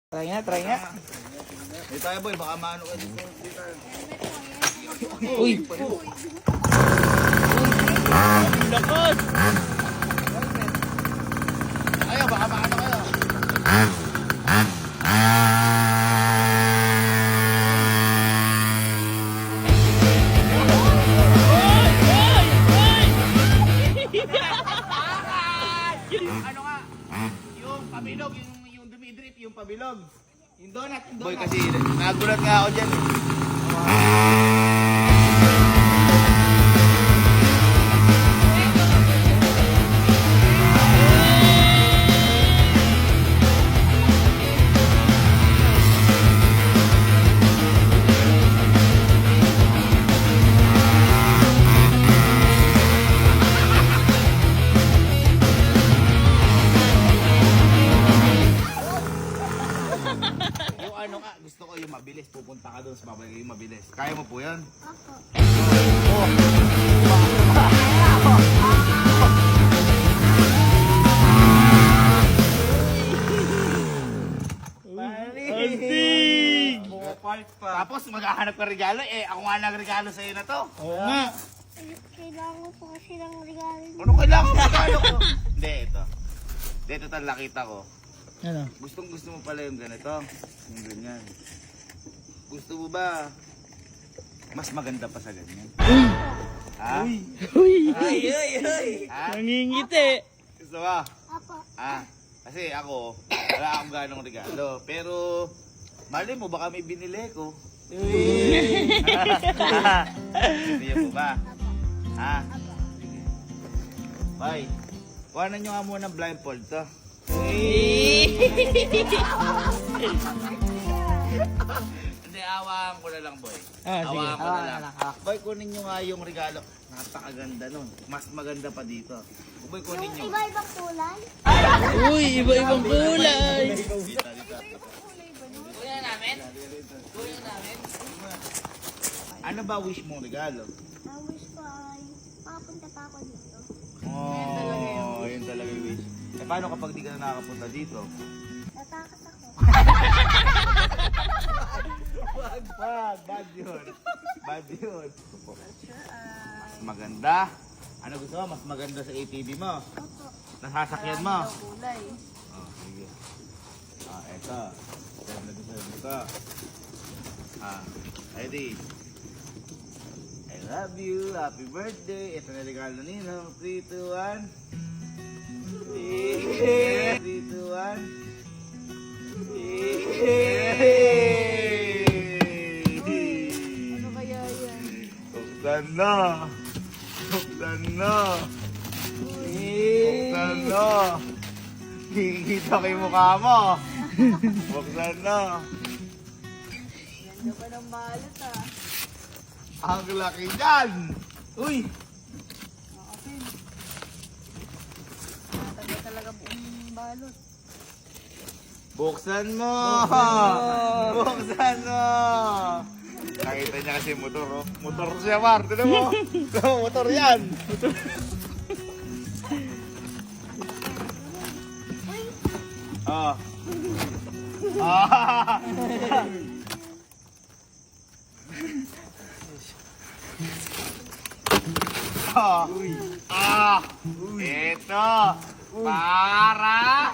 Try nga. Dito tayo boy, baka maano ka dito. Uy! Lakas! Ayaw, baka maano kayo. Ano nga? Yung pabilog, yung dumidrip, yung pabilog. Yung donut. Boy, kasi nagulat nga ako dyan eh. Yung ano nga, gusto ko yung mabilis. Pupunta ka doon sa babay yung mabilis. Kaya mo po yan? Antig! Tapos maghahanap ka regalo eh. Ako nga nagregalo sa'yo na to. Oo nga. Kailangan ko po kasi ng regalo. Ano kailangan mo regalo ko? Hindi, ito. Dito tal nakita ko. Ano? Gustong gusto mo pala yung ganito. Yung ganyan. Gusto mo ba mas maganda pa sa ganyan? Ha? Uy! Ha? Nangingiti! Gusto ba? Apo. Kasi ako, wala akong ganong regalo. Pero, mali mo, baka may binili ko. Hindi mo ba? Ha? Sige. Bye. Kuhanan nyo nga muna ng blindfold to. Hindi, awaan ko na lang, boy. Ah, sige. Awaan ko na Awaan lang. Boy, kunin nyo nga yung regalo. Napakaganda nun. Mas maganda pa dito. Boy, kunin nyo. Yung iba-ibang kulay. Uy! Iba-ibang kulay! Dito. Ano ba wish mong regalo? Ang wish ko ay makapunta pa ako dito. Oh, yun talaga yung wish. Eh, paano kapag di ka na nakakapunta dito? Natakas ako. Bad yun. Bad yun. Mas maganda. Ano gusto mo? Mas maganda sa ATV mo? Opo. Nasasakyan mo? Oh, sige. Eto. Ito. Ready? I love you. Happy birthday. Ito na regalo nino. 3, 2, 1. 3, 2, 1. Ano kaya yan? Buksan na. Buksan na. Buksan na. Kikita ko yung mukha mo. Buksan na. Ganda pa ng balot ah. Ang laki dyan. Uy! Nakapin. Natagal talaga buong balot. Buksan mo. Buksan mo. Nakita niya kasi motor. Oh. Motor siya, Mar. Tignan mo. Motor yan. Ah. Ah. Ito. Para